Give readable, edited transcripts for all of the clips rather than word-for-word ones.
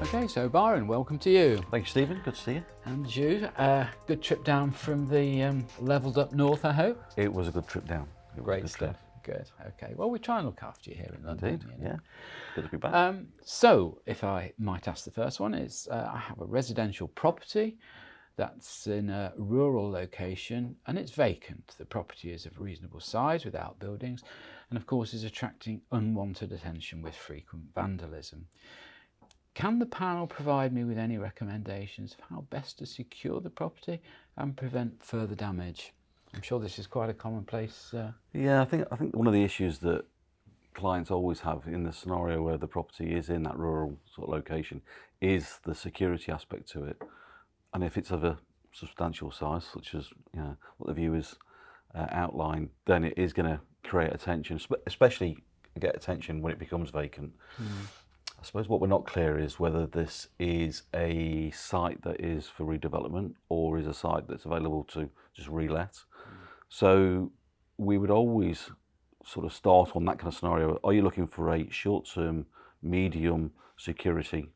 Okay, so Byron, welcome to you. Thank you, Stephen. Good to see you. And you, good trip down from the levelled up north, I hope? It was a good trip down. Great stuff. Good. Okay. Well, we try and look after you here in London. Indeed, you know. yeah. Good to be back. So, if I might ask the first one, is I have a residential property that's in a rural location and it's vacant. The property is of reasonable size with outbuildings and, of course, is attracting unwanted attention with frequent vandalism. Can the panel provide me with any recommendations of how best to secure the property and prevent further damage? I'm sure this is quite a commonplace. Yeah, I think one of the issues that clients always have in the scenario where the property is in that rural sort of location is the security aspect to it. And if it's of a substantial size, such as what the viewers outlined, then it is going to create attention, especially get attention when it becomes vacant. I suppose what we're not clear is whether this is a site that is for redevelopment or is a site that's available to just relet. So we would always sort of start on that kind of scenario. Are you looking for a short-term, medium security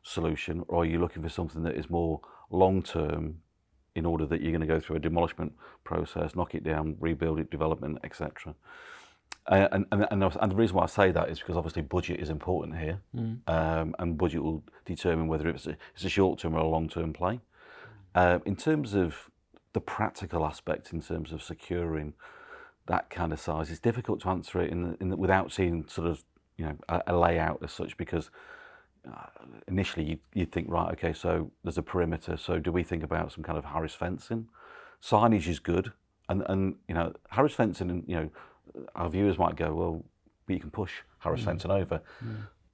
solution, or are you looking for something that is more long-term in order that you're going to go through a demolishment process, knock it down, rebuild it, development, etc. And the reason why I say that is because obviously budget is important here, and budget will determine whether it's a short-term or a long-term play. In terms of the practical aspect, in terms of securing that kind of size, it's difficult to answer it without seeing sort of a layout as such, because initially you'd think, right, okay, so there's a perimeter, so do we think about some kind of Harris fencing? Signage is good, and Harris fencing, our viewers might go, well, but you can push Harris fencing over.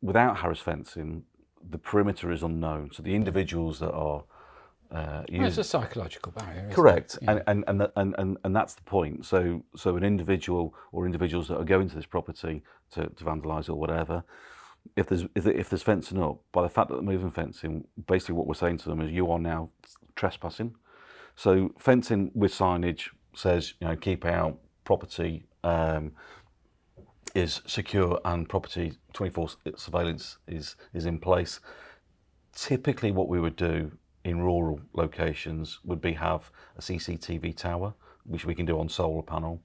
Without Harris fencing, the perimeter is unknown, so the individuals that are it's a psychological barrier. Correct, Yeah. and that's the point. So an individual or individuals that are going to this property to vandalise or whatever, if there's fencing up, by the fact that they're moving fencing, basically what we're saying to them is you are now trespassing. So fencing with signage says keep out, property is secure, and property 24 surveillance is in place. Typically, what we would do in rural locations would be have a CCTV tower, which we can do on solar panel.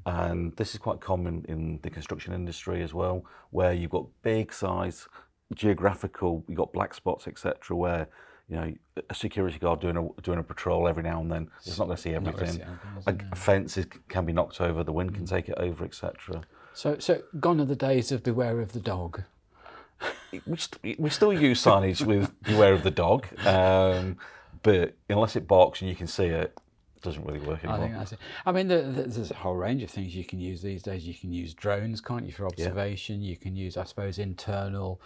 And this is quite common in the construction industry as well, where you've got big size, geographical, you've got black spots, etc., where a security guard doing a patrol every now and then is not going to see everything. A fence can be knocked over, the wind can take it over, etc. So gone are the days of beware of the dog. We still use signage with beware of the dog, but unless it barks and you can see it, it doesn't really work anymore. I think that's it. I mean, there's a whole range of things you can use these days. You can use drones, can't you, for observation? Yeah. You can use, I suppose, internal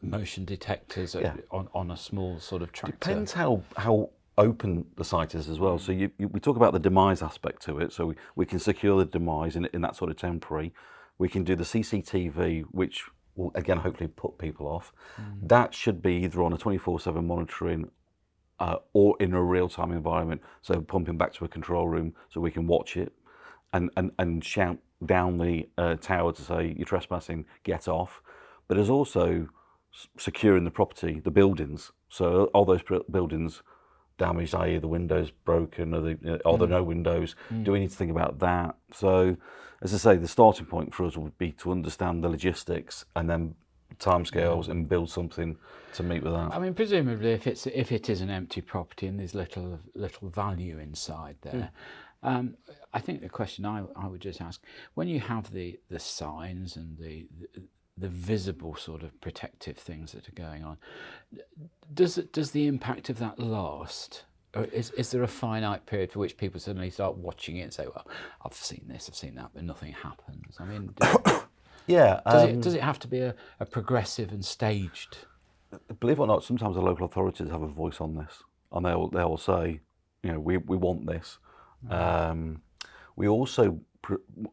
motion detectors on a small sort of tractor. Depends how open the site is as well. So we talk about the demise aspect to it. So we can secure the demise in that sort of temporary. We can do the CCTV, which will again hopefully put people off. That should be either on a 24/7 monitoring or in a real-time environment. So pumping back to a control room so we can watch it and shout down the tower to say you're trespassing, get off. But there's also securing the property, the buildings. So are those buildings damaged, i.e. the windows broken, are there no windows? Do we need to think about that? So, as I say, the starting point for us would be to understand the logistics and then timescales and build something to meet with that. I mean, presumably, if it is an empty property and there's little value inside there, I think the question I would just ask, when you have the signs and the visible sort of protective things that are going on, does the impact of that last? Or is there a finite period for which people suddenly start watching it and say, well, I've seen this, I've seen that, but nothing happens? I mean, does it have to be a progressive and staged? Believe it or not, sometimes the local authorities have a voice on this, and they will say, we want this. We also,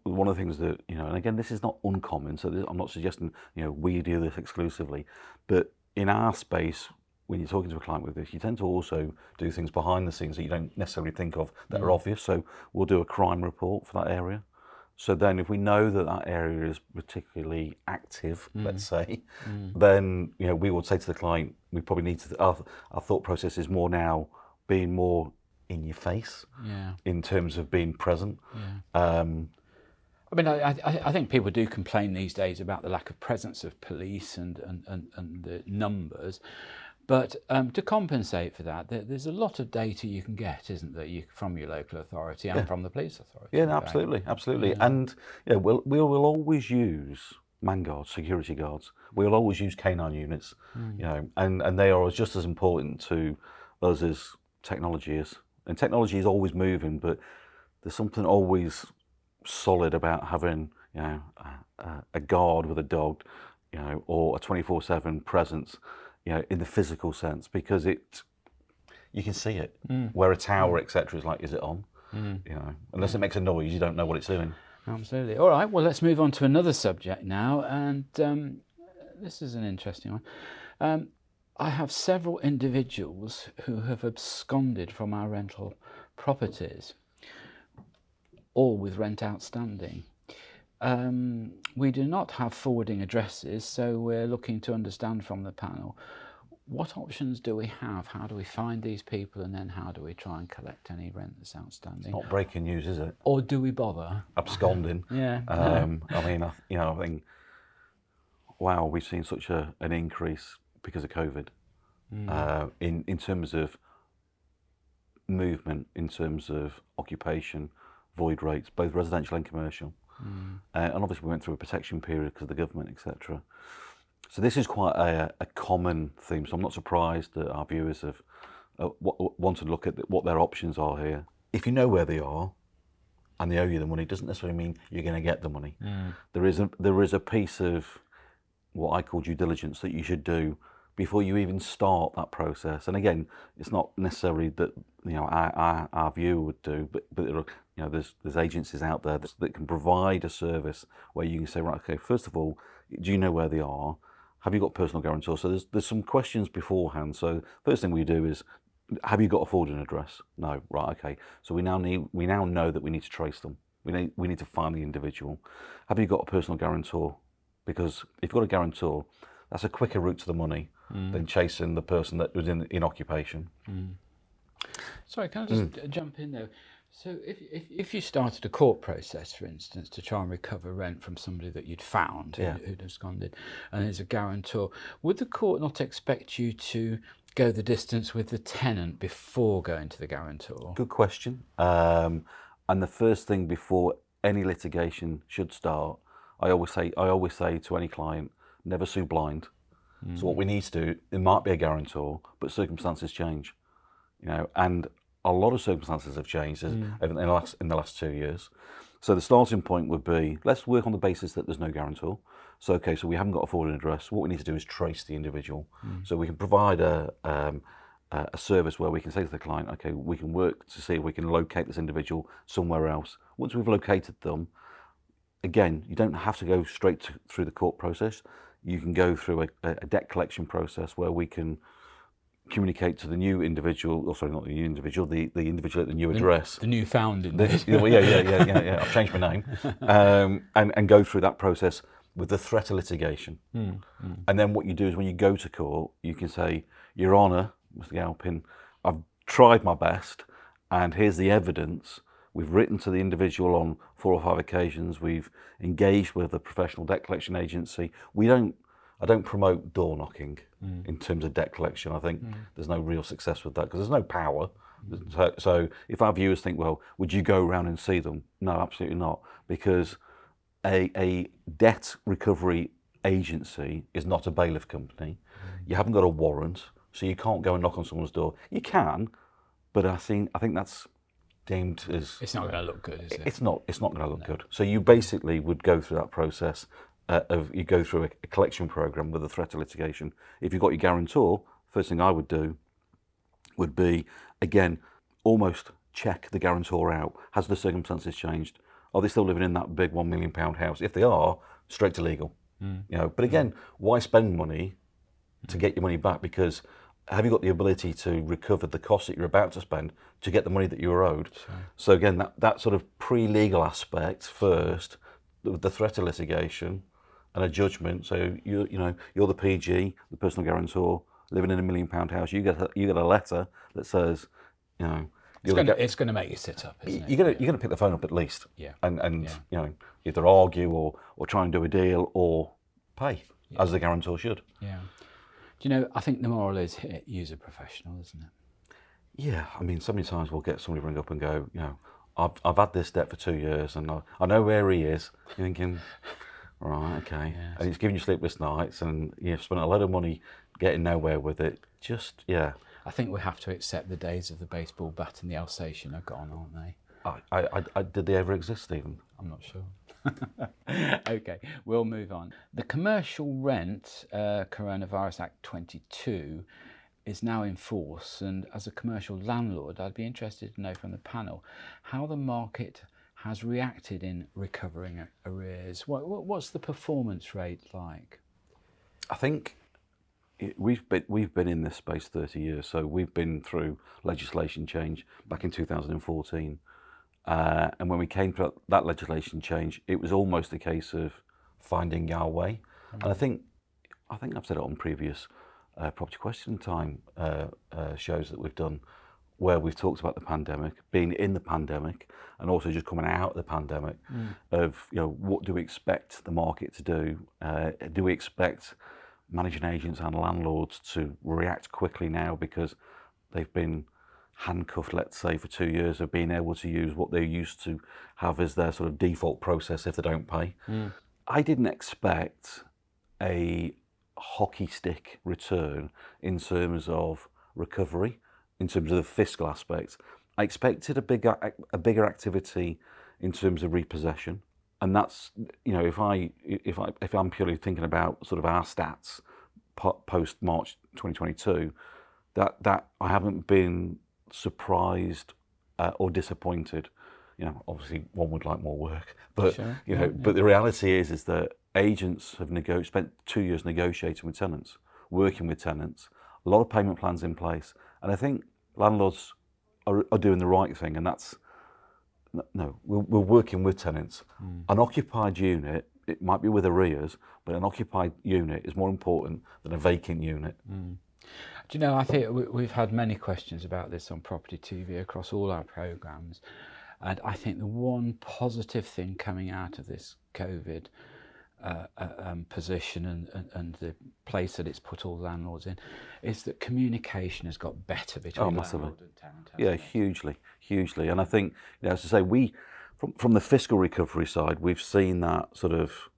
one of the things that, and again, this is not uncommon, so I'm not suggesting, we do this exclusively, but in our space, when you're talking to a client with this, you tend to also do things behind the scenes that you don't necessarily think of that are obvious. So we'll do a crime report for that area. So then if we know that that area is particularly active, let's say, then we would say to the client, we probably need to, our thought process is more now being more in your face in terms of being present. I mean, I think people do complain these days about the lack of presence of police and the numbers. But to compensate for that, there's a lot of data you can get, isn't there, from your local authority and from the police authority? Yeah, no, absolutely. Yeah. And we'll always use man guards, security guards. We'll always use canine units, and they are just as important to us as technology is. And technology is always moving, but there's something always solid about having a guard with a dog, or a 24/7 presence. In the physical sense, because you can see it. Where a tower, etc., is like, is it on? Unless it makes a noise, you don't know what it's doing. Absolutely. All right. Well, let's move on to another subject now, and this is an interesting one. I have several individuals who have absconded from our rental properties, all with rent outstanding. We do not have forwarding addresses, so we're looking to understand from the panel, what options do we have? How do we find these people, and then how do we try and collect any rent that's outstanding? It's not breaking news, is it? Or do we bother? Absconding. Yeah. I mean, I think, wow, we've seen such an increase because of COVID in terms of movement, in terms of occupation, void rates, both residential and commercial. And obviously we went through a protection period because of the government, etc. So this is quite a common theme. So I'm not surprised that our viewers have wanted to look at what their options are here. If you know where they are and they owe you the money, it doesn't necessarily mean you're going to get the money. There is a piece of what I call due diligence that you should do before you even start that process. And again, it's not necessarily that our viewer would do, but there's agencies out there that can provide a service where you can say, right, okay, first of all, do you know where they are? Have you got personal guarantor? So there's some questions beforehand. So first thing we do is, have you got a forwarding address? No, right, okay. So we now know that we need to trace them. We need to find the individual. Have you got a personal guarantor? Because if you've got a guarantor, that's a quicker route to the money than chasing the person that was in occupation. Sorry, can I just jump in there? So if you started a court process, for instance, to try and recover rent from somebody that you'd found who'd absconded, and there's a guarantor, would the court not expect you to go the distance with the tenant before going to the guarantor? Good question. And the first thing before any litigation should start, I always say to any client, never sue blind. So what we need to do, it might be a guarantor, but circumstances change, and a lot of circumstances have changed in the last 2 years. So the starting point would be, let's work on the basis that there's no guarantor. So okay, so we haven't got a forwarding address. What we need to do is trace the individual. So we can provide a service where we can say to the client, okay, we can work to see if we can locate this individual somewhere else. Once we've located them, again, you don't have to go straight through the court process. You can go through a debt collection process where we can communicate to the new individual, or sorry, not the new individual, the individual at the new address. The new found individual. Yeah, I've changed my name. And go through that process with the threat of litigation. And then what you do is when you go to court, you can say, Your Honour, Mr. Galpin, I've tried my best, and here's the evidence. We've written to the individual on 4 or 5 occasions. We've engaged with a professional debt collection agency. I don't promote door knocking in terms of debt collection. I think there's no real success with that because there's no power. So if our viewers think, well, would you go around and see them? No, absolutely not, because a debt recovery agency is not a bailiff company. You haven't got a warrant, so you can't go and knock on someone's door. You can, but I think that's deemed as... It's not going to look good, is it? It's not going to look good. So you basically would go through that process you go through a collection program with a threat of litigation. If you've got your guarantor, first thing I would do would be, again, almost check the guarantor out. Has the circumstances changed? Are they still living in that big £1 million house? If they are, straight to legal. But again, why spend money to get your money back? Because have you got the ability to recover the costs that you're about to spend to get the money that you were owed? Sure. So again, that sort of pre-legal aspect first, the threat of litigation and a judgment. So you're the PG, the personal guarantor, living in a £1 million house. You get a letter that says, it's going to make you sit up, isn't it? You're going to pick the phone up at least. Yeah. And either argue or try and do a deal or pay, as the guarantor should. Yeah. Do you know, I think the moral is here, use a professional, isn't it? Yeah, I mean, so many times we'll get somebody ring up and go, I've had this debt for 2 years and I know where he is. You're thinking, right, okay. Yes. And he's giving you sleepless nights and you've spent a lot of money getting nowhere with it. Just, yeah. I think we have to accept the days of the baseball bat and the Alsatian are gone, aren't they? Did they ever exist, Stephen? I'm not sure. Okay, we'll move on. The Commercial Rent Coronavirus Act 22 is now in force, and as a commercial landlord, I'd be interested to know from the panel how the market has reacted in recovering arrears. What's the performance rate like? I think we've been in this space 30 years, so we've been through legislation change back in 2014. And when we came to that legislation change, it was almost a case of finding our way. And I think I've said it on previous Property Question Time shows that we've done, where we've talked about the pandemic, being in the pandemic, and also just coming out of the pandemic. Of what do we expect the market to do? Do we expect managing agents and landlords to react quickly now because they've been handcuffed, let's say, for 2 years of being able to use what they used to have as their sort of default process if they don't pay? I didn't expect a hockey stick return in terms of recovery, in terms of the fiscal aspects. I expected a bigger activity in terms of repossession, and that's if I'm purely thinking about sort of our stats post March 2022, that I haven't been surprised or disappointed. Obviously one would like more work, but Sure. But the reality is that agents have spent 2 years negotiating with tenants, working with tenants, a lot of payment plans in place, and I think landlords are doing the right thing, and that's we're working with tenants. An occupied unit, it might be with arrears, but an occupied unit is more important than a vacant unit. Do you know, I think we've had many questions about this on Property TV across all our programmes, and I think the one positive thing coming out of this COVID position and the place that it's put all landlords in is that communication has got better between landlord and tenant. Yeah, hugely. And I think, as I say, we from the fiscal recovery side, we've seen that sort of,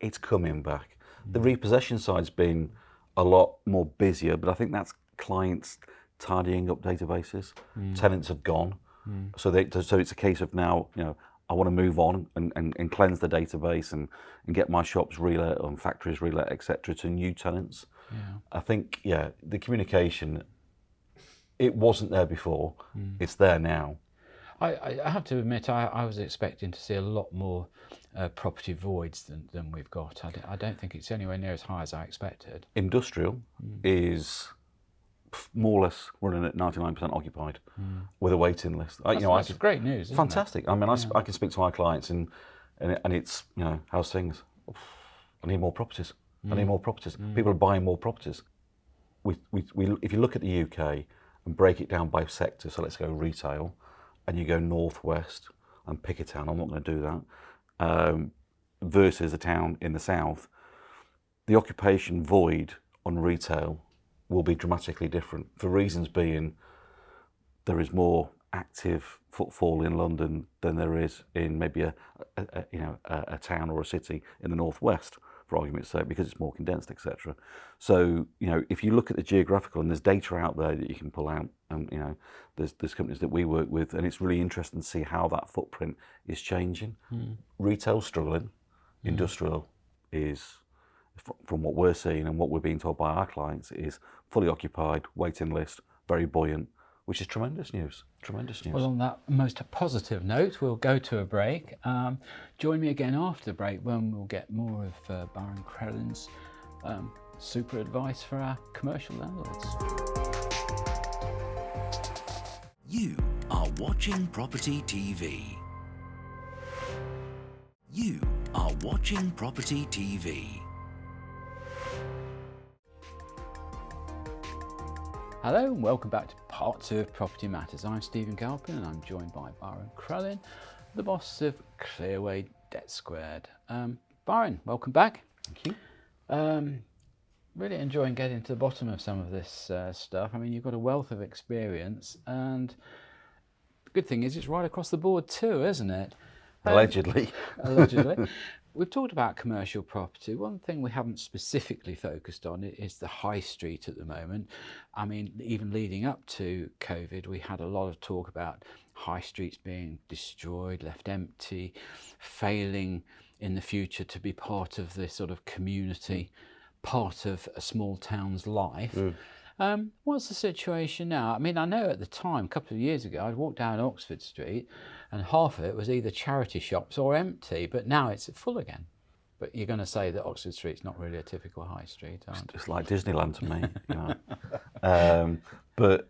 it's coming back. The repossession side's been a lot more busier, but I think that's clients tidying up databases. Tenants have gone, so it's a case of now, I want to move on and cleanse the database and get my shops relet and factories relet, etc., to new tenants. I think, the communication, it wasn't there before, it's there now. I have to admit, I was expecting to see a lot more property voids than we've got. I don't think it's anywhere near as high as I expected. Industrial is more or less running at 99% occupied with a waiting list. That's great news, isn't fantastic. it? I mean, I can speak to my clients and it's, how's things? I need more properties. I need more properties. People are buying more properties. If you look at the UK and break it down by sector, so let's go retail, and you go northwest and pick a town, I'm not going to do that, versus a town in the south, the occupation void on retail will be dramatically different, for reasons being there is more active footfall in London than there is in maybe a town or a city in the northwest, for argument's sake, because it's more condensed, etc. So if you look at the geographical, and there's data out there that you can pull out, and there's companies that we work with, and it's really interesting to see how that footprint is changing. Retail's struggling, industrial is, from what we're seeing and what we're being told by our clients, is fully occupied, waiting list, very buoyant, which is tremendous news. Well, on that most positive note, we'll go to a break. Join me again after the break when we'll get more of Byron Crellin's super advice for our commercial landlords. You are watching Property TV. You are watching Property TV. Hello and welcome back to part 2 of Property Matters. I'm Stephen Galpin and I'm joined by Byron Crellin, the boss of Clearway Debt Squared. Byron, welcome back. Thank you. Really enjoying getting to the bottom of some of this stuff. I mean, you've got a wealth of experience, and the good thing is it's right across the board too, isn't it? Allegedly. Allegedly. We've talked about commercial property. One thing we haven't specifically focused on is the high street at the moment. I mean, even leading up to COVID, we had a lot of talk about high streets being destroyed, left empty, failing in the future to be part of the sort of community, part of a small town's life. What's the situation now? I mean, I know at the time, a couple of years ago, I'd walked down Oxford Street and half of it was either charity shops or empty, but now it's full again. But you're going to say that Oxford Street's not really a typical high street, aren't you? It's like Disneyland to me, you know. But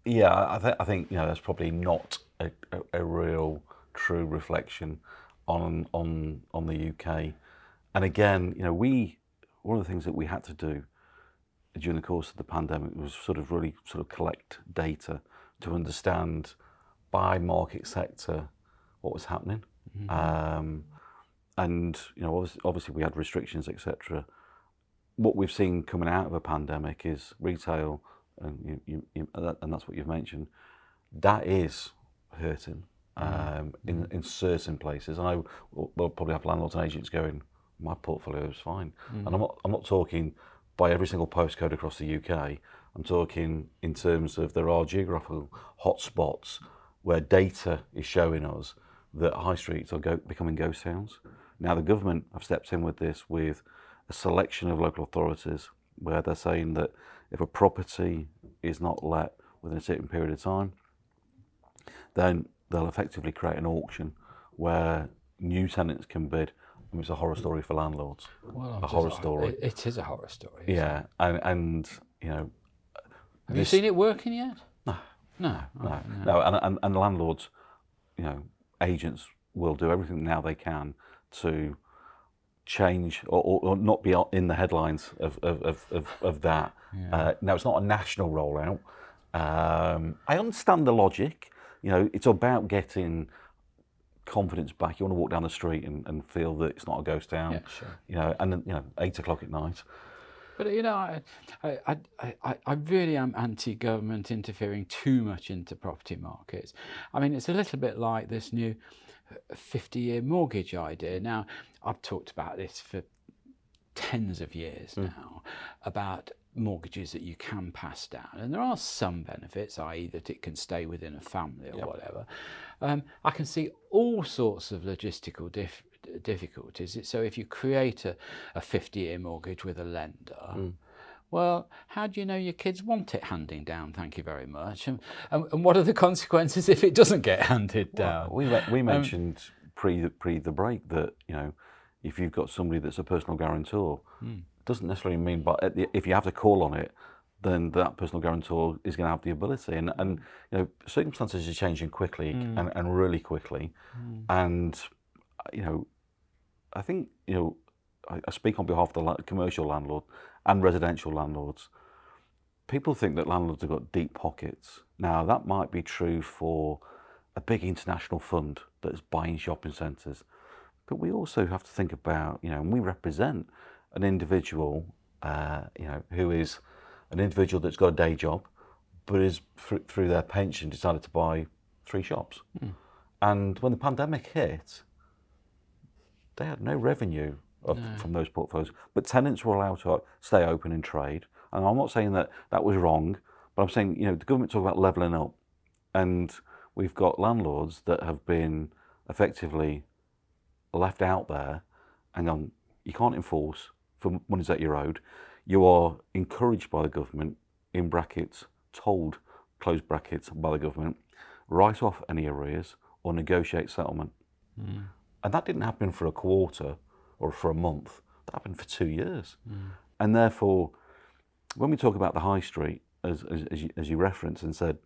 yeah, I think you know that's probably not a real true reflection on the UK. And again, you know, one of the things that we had to do during the course of the pandemic was sort of really collect data to understand by market sector what was happening. And you know, obviously we had restrictions, etc. What we've seen coming out of a pandemic is retail, and and that's what you've mentioned. That is hurting in certain places. And I will probably have landlords and agents going, my portfolio is fine. And I'm not talking by every single postcode across the UK. I'm talking in terms of there are geographical hotspots where data is showing us that high streets are becoming ghost towns. Now the government have stepped in with this with a selection of local authorities where they're saying that if a property is not let within a certain period of time, then they'll effectively create an auction where new tenants can bid. I mean, it's a horror story for landlords. Well, a horror story. It is a horror story. Yeah, and you know. Have you seen it working yet? No. No. No, and landlords, you know, agents will do everything now they can to change or not be in the headlines of that. Yeah. Now it's not a national rollout. I understand the logic. You know, it's about getting confidence back. You want to walk down the street and feel that it's not a ghost town. Yeah, sure. You know, and then, you know, 8 o'clock at night. But you know, I really am anti-government interfering too much into property markets. I mean, it's a little bit like this new 50-year mortgage idea. Now, I've talked about this for tens of years now, about mortgages that you can pass down, and there are some benefits, i.e. that it can stay within a family or whatever. I can see all sorts of logistical difficulties. So if you create a 50-year mortgage with a lender, well, how do you know your kids want it handing down? Thank you very much. And what are the consequences if it doesn't get handed down? We mentioned pre the break that, you know, if you've got somebody that's a personal guarantor, doesn't necessarily mean, but if you have to call on it, then that personal guarantor is going to have the ability. And you know, circumstances are changing quickly and really quickly. And you know, I think, you know, I speak on behalf of the commercial landlord and residential landlords. People think that landlords have got deep pockets. Now, that might be true for a big international fund that's buying shopping centres. But we also have to think about, you know, and we represent an individual, you know, who is an individual that's got a day job, but is through their pension decided to buy 3 shops. And when the pandemic hit, they had no revenue from those portfolios, but tenants were allowed to stay open and trade. And I'm not saying that that was wrong, but I'm saying, you know, the government talk about levelling up, and we've got landlords that have been effectively left out there and gone, you can't enforce for monies that you're owed. You are encouraged by the government, in brackets, told, close brackets, by the government, write off any arrears or negotiate settlement. And that didn't happen for a quarter or for a month. That happened for 2 years. And therefore, when we talk about the high street, as you referenced and said,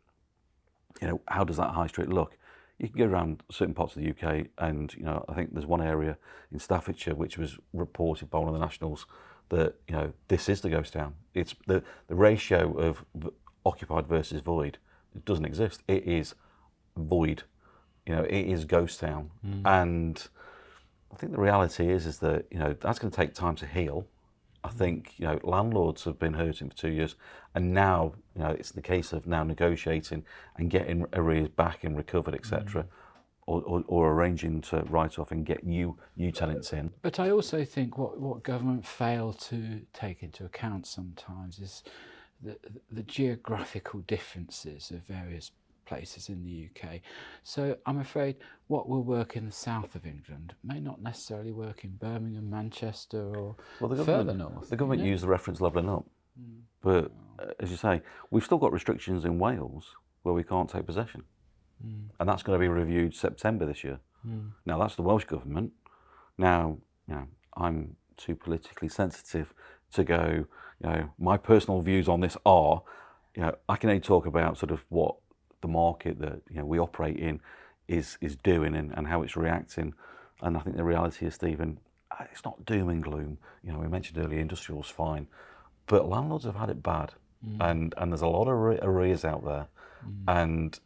how does that high street look? You can go around certain parts of the UK, and I think there's one area in Staffordshire which was reported by one of the nationals that this is the ghost town. It's the ratio of occupied versus void. It doesn't exist. It is void. It is ghost town. And I think the reality is that that's going to take time to heal. I think landlords have been hurting for 2 years, and now it's the case of now negotiating and getting arrears back and recovered, etc., or arranging to write off and get new tenants in. But I also think what government fail to take into account sometimes is the geographical differences of various places in the UK. So I'm afraid what will work in the south of England may not necessarily work in Birmingham, Manchester, or further north. The government used the reference levelling up, but as you say, we've still got restrictions in Wales where we can't take possession, and that's going to be reviewed September this year. Now that's the Welsh government. Now, I'm too politically sensitive to go. My personal views on this are, I can only talk about sort of what the market that we operate in is doing and how it's reacting. And I think the reality is, Stephen, it's not doom and gloom. We mentioned earlier industrial's fine, but landlords have had it bad, and there's a lot of arrears out there, and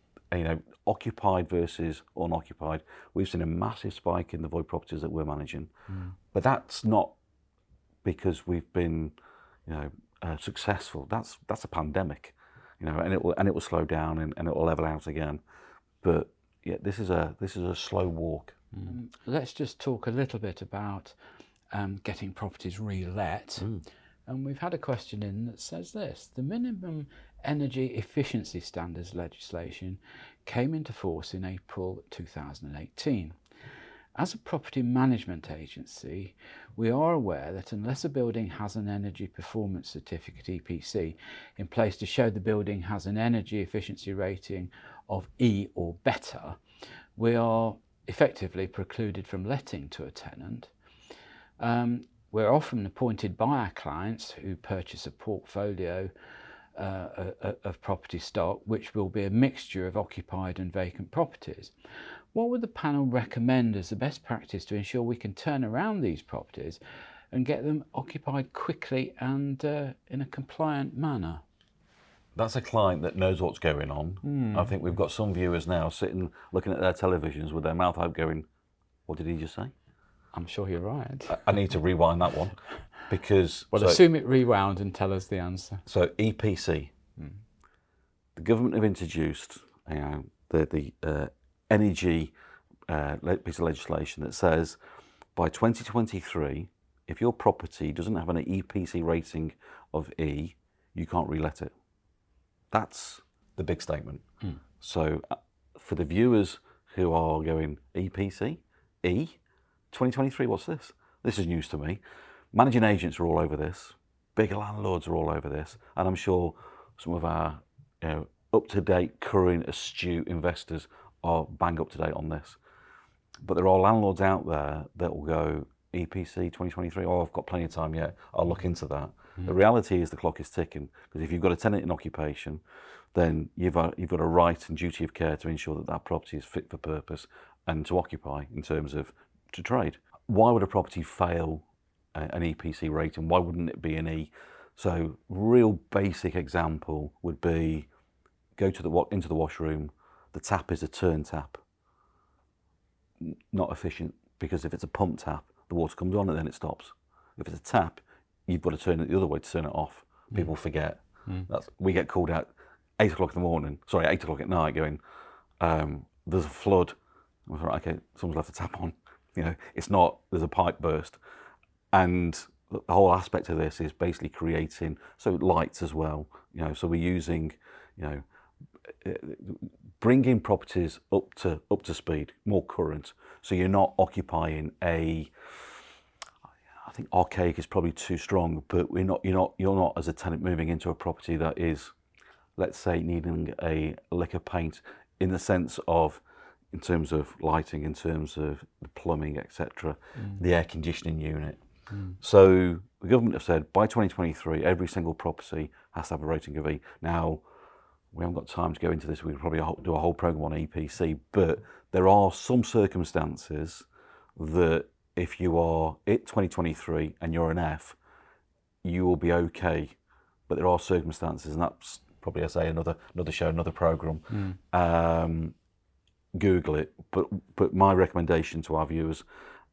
occupied versus unoccupied. We've seen a massive spike in the void properties that we're managing, but that's not because we've been successful. That's a pandemic. And it will slow down and it will level out again. But yeah, this is a slow walk. Let's just talk a little bit about getting properties re-let. And we've had a question in that says this: the minimum energy efficiency standards legislation came into force in April 2018. As a property management agency, we are aware that unless a building has an Energy Performance Certificate, EPC, in place to show the building has an energy efficiency rating of E or better, we are effectively precluded from letting to a tenant. We're often appointed by our clients who purchase a portfolio of property stock, which will be a mixture of occupied and vacant properties. What would the panel recommend as the best practice to ensure we can turn around these properties and get them occupied quickly and in a compliant manner? That's a client that knows what's going on. I think we've got some viewers now sitting looking at their televisions with their mouth out going, what did he just say? I'm sure you're right. I need to rewind that one because... Well, assume it rewound and tell us the answer. So EPC, the government have introduced the energy piece of legislation that says by 2023, if your property doesn't have an EPC rating of E, you can't re-let it. That's the big statement. So for the viewers who are going, EPC? E? 2023, what's this? This is news to me. Managing agents are all over this. Bigger landlords are all over this. And I'm sure some of our up-to-date, current, astute investors are bang up to date on this. But there are landlords out there that will go, EPC 2023, oh, I've got plenty of time yet, I'll look into that. The reality is the clock is ticking, because if you've got a tenant in occupation, then you've got a right and duty of care to ensure that that property is fit for purpose and to occupy in terms of to trade. Why would a property fail an EPC rating? Why wouldn't it be an E? So real basic example would be go to into the washroom, the tap is a turn tap. Not efficient, because if it's a pump tap, the water comes on and then it stops. If it's a tap, you've got to turn it the other way to turn it off. People forget. We get called out 8 o'clock at night going, there's a flood. I was like, okay, someone's left the tap on. It's not, there's a pipe burst. And the whole aspect of this is basically creating, so lights as well, so we're using, bringing properties up to speed, more current, so you're not occupying I think archaic is probably too strong, but you're not as a tenant moving into a property that is, let's say, needing a lick of paint in the sense of, in terms of lighting, in terms of the plumbing, etc., the air conditioning unit. So the government have said by 2023, every single property has to have a rating of E. Now, we haven't got time to go into this. We could probably do a whole program on EPC, but there are some circumstances that if you are at 2023 and you're an F, you will be okay. But there are circumstances, and that's probably, I say, another show, another program. Google it. But my recommendation to our viewers,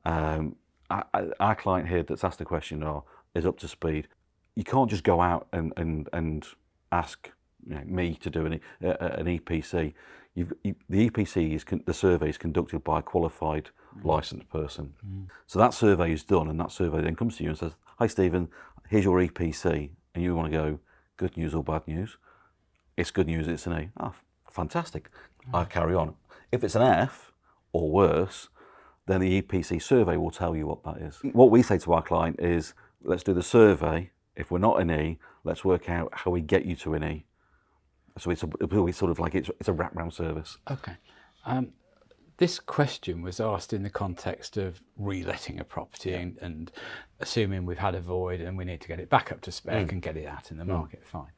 our client here that's asked the question is up to speed. You can't just go out and ask me to do an EPC. The EPC the survey is conducted by a qualified licensed person. So that survey is done, and that survey then comes to you and says, "Hi Stephen, here's your EPC," and you want to go, good news or bad news? It's good news. It's an E. Oh, fantastic. I'll carry on. If it's an F or worse, then the EPC survey will tell you what that is. What we say to our client is, let's do the survey. If we're not an E, let's work out how we get you to an E. So it's sort of like it's a wraparound service. Okay. This question was asked in the context of reletting a property and assuming we've had a void and we need to get it back up to spec and get it out in the market. Fine.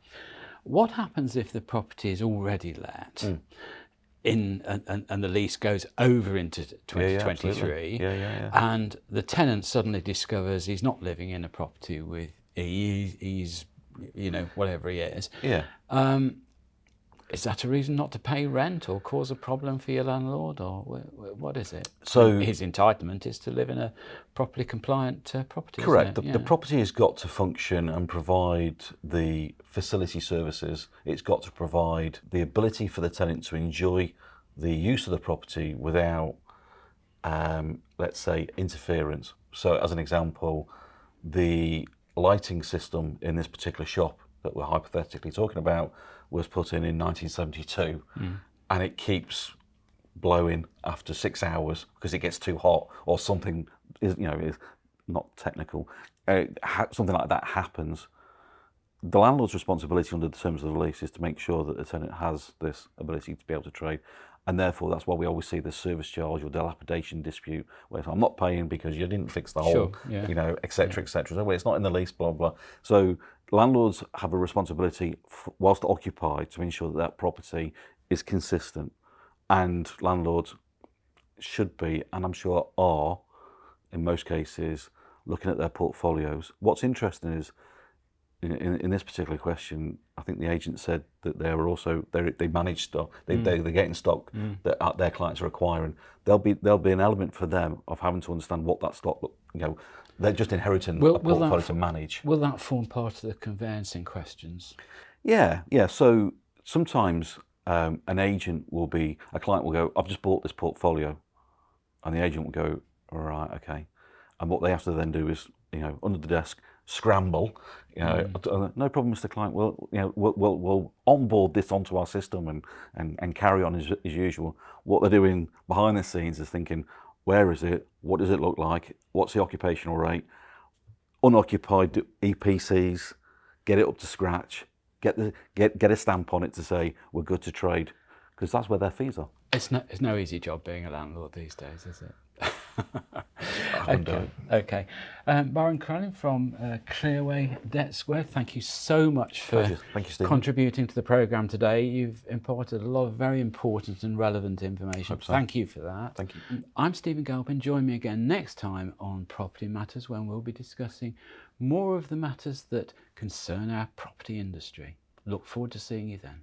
What happens if the property is already let and the lease goes over into 2023 and the tenant suddenly discovers he's not living in a property with E, he's whatever he is. Is that a reason not to pay rent or cause a problem for your landlord, or what is it? So his entitlement is to live in a properly compliant property. Correct. The property has got to function and provide the facility services. It's got to provide the ability for the tenant to enjoy the use of the property without, let's say, interference. So as an example, the lighting system in this particular shop that we're hypothetically talking about was put in 1972, and it keeps blowing after 6 hours because it gets too hot or something is not technical. Something like that happens. The landlord's responsibility under the terms of the lease is to make sure that the tenant has this ability to be able to trade, and therefore that's why we always see the service charge or dilapidation dispute, where I'm not paying because you didn't fix the hole, etc., etc. So it's not in the lease, blah blah. So landlords have a responsibility whilst occupied to ensure that that property is consistent, and landlords should be, and I'm sure are, in most cases, looking at their portfolios. What's interesting is, in this particular question, I think the agent said that they manage stock. They're getting stock that their clients are acquiring. There'll be an element for them of having to understand what that stock. They're just inheriting a portfolio to manage. Will that form part of the conveyancing questions? Yeah. So sometimes a client will go, "I've just bought this portfolio," and the agent will go, "All right, okay," and what they have to then do is, under the desk, scramble, no problem, Mr. Client. We'll onboard this onto our system and carry on as usual. What they're doing behind the scenes is thinking, where is it? What does it look like? What's the occupational rate? Unoccupied EPCs, get it up to scratch. Get a stamp on it to say we're good to trade, because that's where their fees are. It's no easy job being a landlord these days, is it? Okay. Byron Crellin from Clearway Debt Square, thank you so much for contributing to the programme today. You've imparted a lot of very important and relevant information. So. Thank you for that. Thank you. I'm Stephen Galpin. Join me again next time on Property Matters, when we'll be discussing more of the matters that concern our property industry. Look forward to seeing you then.